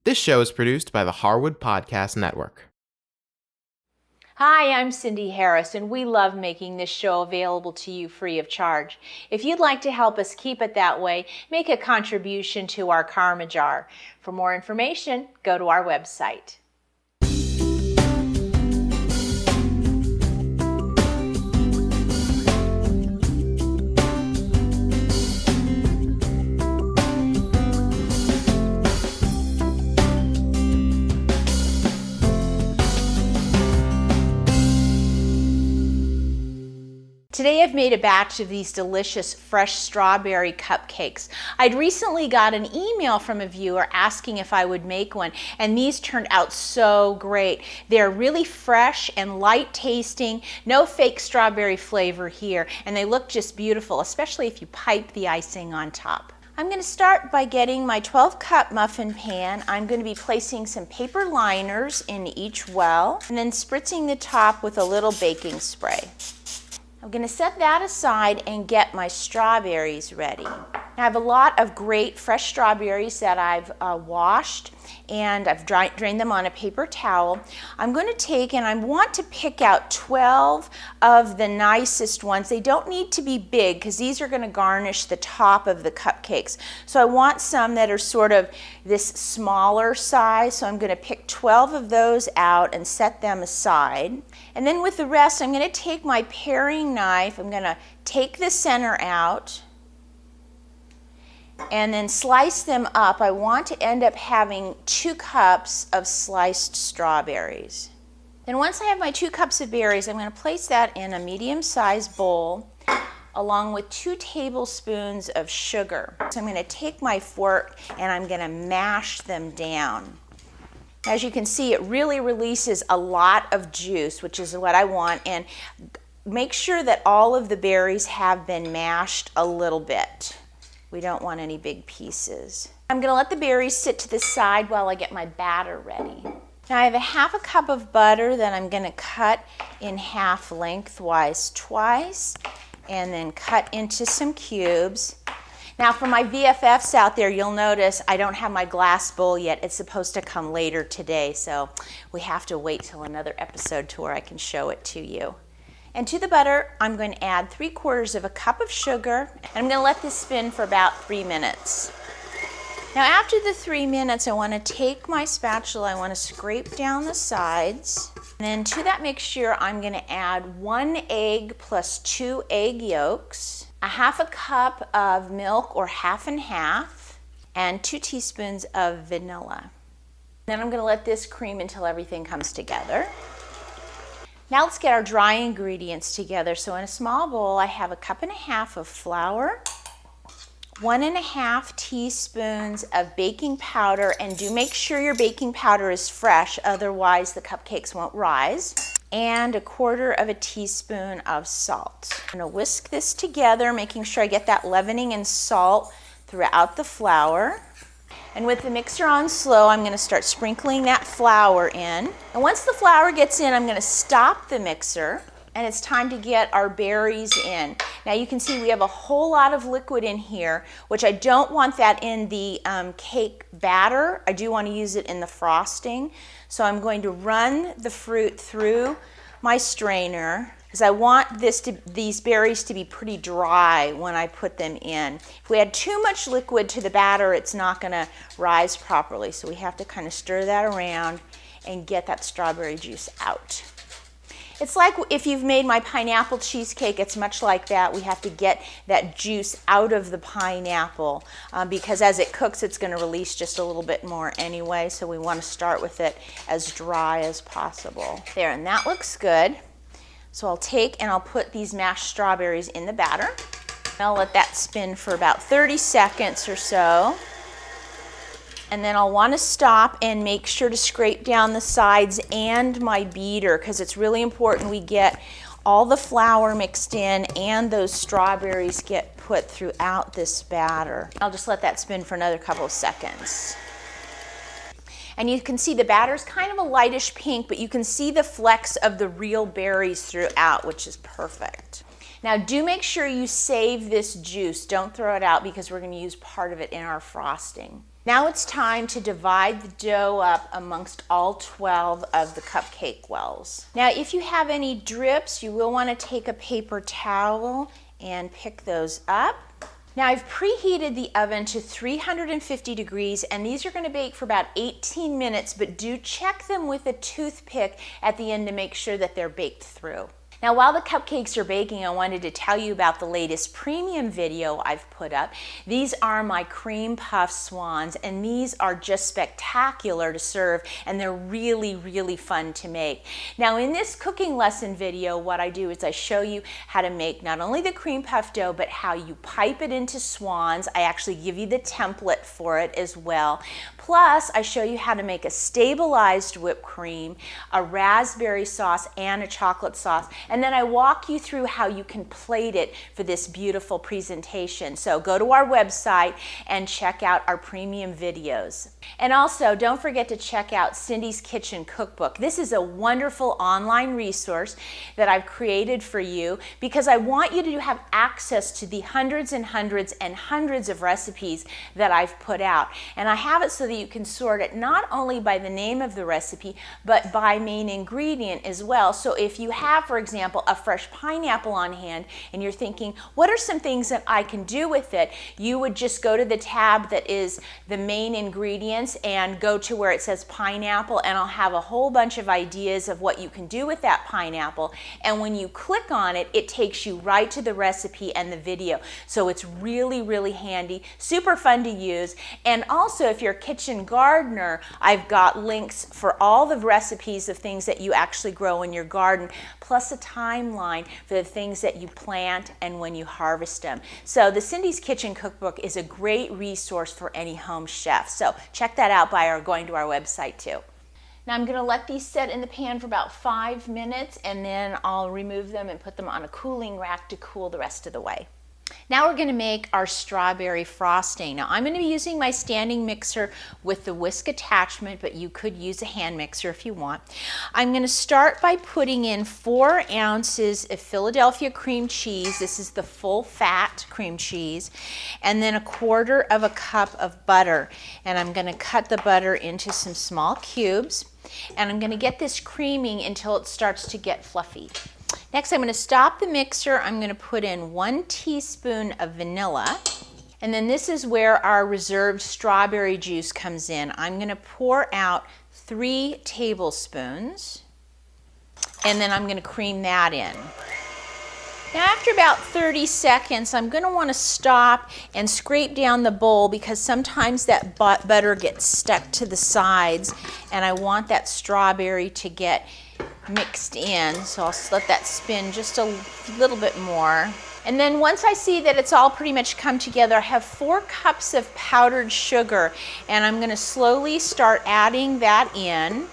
This show is produced by the Harwood Podcast Network. Hi, I'm Cindy Harris, and we love making this show available to you free of charge. If you'd like to help us keep it that way, make a contribution to our Karma Jar. For more information, go to our website. Today I've made a batch of these delicious fresh strawberry cupcakes. I'd recently got an email from a viewer asking if I would make one, and these turned out so great. They're really fresh and light tasting, no fake strawberry flavor here, and they look just beautiful, especially if you pipe the icing on top. I'm going to start by getting my 12-cup muffin pan. I'm going to be placing some paper liners in each well and then spritzing the top with a little baking spray. I'm going to set that aside and get my strawberries ready. I have a lot of great fresh strawberries that I've washed, and I've drained them on a paper towel. I'm going to take and I want to pick out 12 of the nicest ones. They don't need to be big because these are going to garnish the top of the cupcakes. So I want some that are sort of this smaller size. So I'm going to pick 12 of those out and set them aside. And then with the rest, I'm going to take my paring knife. I'm going to take the center out and then slice them up. I want to end up having 2 cups of sliced strawberries. Then once I have my 2 cups of berries, I'm going to place that in a medium-sized bowl along with 2 tablespoons of sugar. So I'm going to take my fork and I'm going to mash them down. As you can see, it really releases a lot of juice, which is what I want, and make sure that all of the berries have been mashed a little bit. We don't want any big pieces. I'm going to let the berries sit to the side while I get my batter ready. Now I have a 1/2 cup of butter that I'm going to cut in half lengthwise twice and then cut into some cubes. Now for my VFFs out there, you'll notice I don't have my glass bowl yet. It's supposed to come later today, so we have to wait till another episode to where I can show it to you. And to the butter, I'm going to add 3/4 cup of sugar, and I'm going to let this spin for about 3 minutes. Now after the 3 minutes, I want to take my spatula, I want to scrape down the sides, and then to that mixture, I'm going to add 1 egg plus 2 egg yolks, a 1/2 cup of milk or half and half, and 2 teaspoons of vanilla. Then I'm going to let this cream until everything comes together. Now let's get our dry ingredients together. So in a small bowl, I have a 1.5 cups of flour, 1.5 teaspoons of baking powder, and do make sure your baking powder is fresh, otherwise the cupcakes won't rise, and 1/4 teaspoon of salt. I'm going to whisk this together, making sure I get that leavening and salt throughout the flour. And with the mixer on slow, I'm going to start sprinkling that flour in. And once the flour gets in, I'm going to stop the mixer, and it's time to get our berries in. Now you can see we have a whole lot of liquid in here, which I don't want that in the cake batter. I do want to use it in the frosting. So I'm going to run the fruit through my strainer, because I want these berries to be pretty dry when I put them in. If we add too much liquid to the batter, it's not going to rise properly. So we have to kind of stir that around and get that strawberry juice out. It's like if you've made my pineapple cheesecake, it's much like that. We have to get that juice out of the pineapple because as it cooks, it's going to release just a little bit more anyway. So we want to start with it as dry as possible. There, and that looks good. So I'll take and I'll put these mashed strawberries in the batter. I'll let that spin for about 30 seconds or so. And then I'll want to stop and make sure to scrape down the sides and my beater, because it's really important we get all the flour mixed in and those strawberries get put throughout this batter. I'll just let that spin for another couple of seconds. And you can see the batter's kind of a lightish pink, but you can see the flecks of the real berries throughout, which is perfect. Now do make sure you save this juice. Don't throw it out because we're going to use part of it in our frosting. Now it's time to divide the dough up amongst all 12 of the cupcake wells. Now if you have any drips, you will want to take a paper towel and pick those up. Now I've preheated the oven to 350 degrees and these are going to bake for about 18 minutes, but do check them with a toothpick at the end to make sure that they're baked through. Now while the cupcakes are baking, I wanted to tell you about the latest premium video I've put up. These are my cream puff swans and these are just spectacular to serve and they're really, really fun to make. Now in this cooking lesson video, what I do is I show you how to make not only the cream puff dough, but how you pipe it into swans. I actually give you the template for it as well. Plus, I show you how to make a stabilized whipped cream, a raspberry sauce, and a chocolate sauce. And then I walk you through how you can plate it for this beautiful presentation. So go to our website and check out our premium videos. And also, don't forget to check out Cindy's Kitchen Cookbook. This is a wonderful online resource that I've created for you because I want you to have access to the hundreds and hundreds and hundreds of recipes that I've put out. And I have it so that you can sort it not only by the name of the recipe, but by main ingredient as well. So if you have, for example, a fresh pineapple on hand and you're thinking, what are some things that I can do with it? You would just go to the tab that is the main ingredients and go to where it says pineapple, and I'll have a whole bunch of ideas of what you can do with that pineapple. And when you click on it, it takes you right to the recipe and the video. So it's really, really handy, super fun to use. And also if you're a kitchen gardener, I've got links for all the recipes of things that you actually grow in your garden, plus a timeline for the things that you plant and when you harvest them. So the Cindy's Kitchen Cookbook is a great resource for any home chef. So check that out by going to our website too. Now I'm going to let these set in the pan for about 5 minutes and then I'll remove them and put them on a cooling rack to cool the rest of the way. Now we're going to make our strawberry frosting. Now I'm going to be using my standing mixer with the whisk attachment, but you could use a hand mixer if you want. I'm going to start by putting in 4 ounces of Philadelphia cream cheese. This is the full fat cream cheese. And then 1/4 cup of butter. And I'm going to cut the butter into some small cubes. And I'm going to get this creaming until it starts to get fluffy. Next, I'm going to stop the mixer. I'm going to put in 1 teaspoon of vanilla. And then this is where our reserved strawberry juice comes in. I'm going to pour out 3 tablespoons. And then I'm going to cream that in. Now after about 30 seconds, I'm going to want to stop and scrape down the bowl because sometimes that butter gets stuck to the sides and I want that strawberry to get mixed in. So I'll let that spin just a little bit more. And then once I see that it's all pretty much come together, I have 4 cups of powdered sugar and I'm going to slowly start adding that in.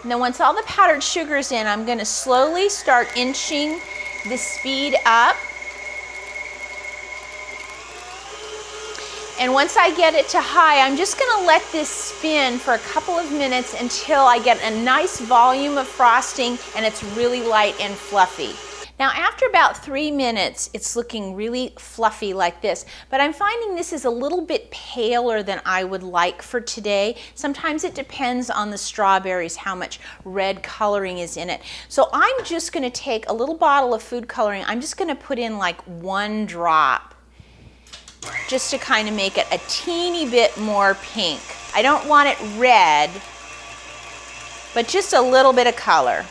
And then once all the powdered sugar is in, I'm going to slowly start inching the speed up. And once I get it to high, I'm just going to let this spin for a couple of minutes until I get a nice volume of frosting and it's really light and fluffy. Now after about 3 minutes, it's looking really fluffy like this, but I'm finding this is a little bit paler than I would like for today. Sometimes it depends on the strawberries, how much red coloring is in it. So I'm just going to take a little bottle of food coloring. I'm just going to put in like 1 drop just to kind of make it a teeny bit more pink. I don't want it red, but just a little bit of color.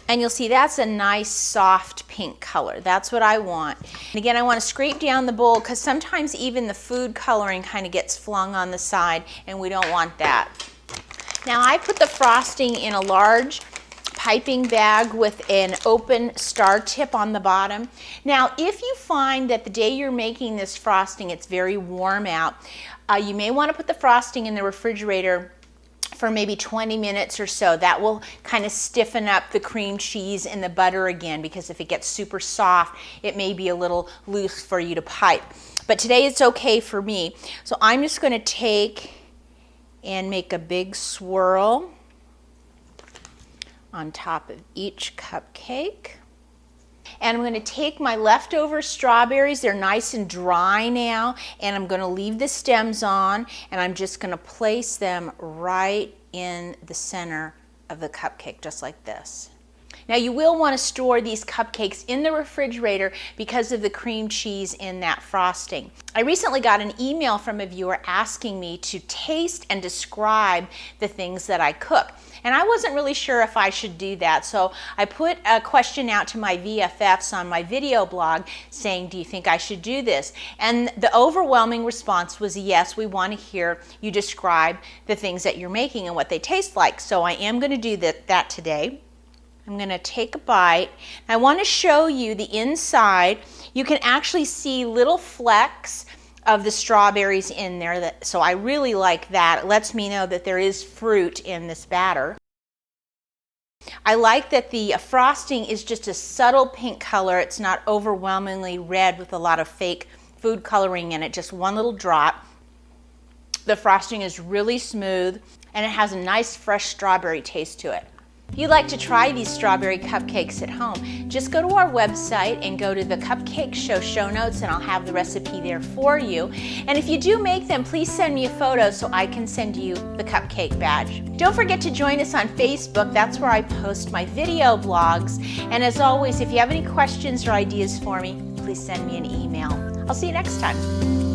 And you'll see that's a nice soft pink color. That's what I want. And again, I want to scrape down the bowl because sometimes even the food coloring kind of gets flung on the side and we don't want that. Now I put the frosting in a large piping bag with an open star tip on the bottom. Now if you find that the day you're making this frosting it's very warm out, you may want to put the frosting in the refrigerator for maybe 20 minutes or so. That will kind of stiffen up the cream cheese and the butter again, because if it gets super soft, it may be a little loose for you to pipe. But today it's okay for me. So I'm just going to take and make a big swirl on top of each cupcake. And I'm going to take my leftover strawberries, they're nice and dry now, and I'm going to leave the stems on, and I'm just going to place them right in the center of the cupcake, just like this. Now you will want to store these cupcakes in the refrigerator because of the cream cheese in that frosting. I recently got an email from a viewer asking me to taste and describe the things that I cook. And I wasn't really sure if I should do that, so I put a question out to my VFFs on my video blog saying, do you think I should do this? And the overwhelming response was yes, we want to hear you describe the things that you're making and what they taste like. So I am going to do that today. I'm going to take a bite. I want to show you the inside. You can actually see little flecks of the strawberries in there, so I really like that. It lets me know that there is fruit in this batter. I like that the frosting is just a subtle pink color. It's not overwhelmingly red with a lot of fake food coloring in it, just one little drop. The frosting is really smooth and it has a nice fresh strawberry taste to it. If you'd like to try these strawberry cupcakes at home, just go to our website and go to the Cupcake show notes, and I'll have the recipe there for you. And if you do make them, please send me a photo so I can send you the cupcake badge. Don't forget to join us on Facebook. That's where I post my video blogs. And as always, if you have any questions or ideas for me, please send me an email. I'll see you next time.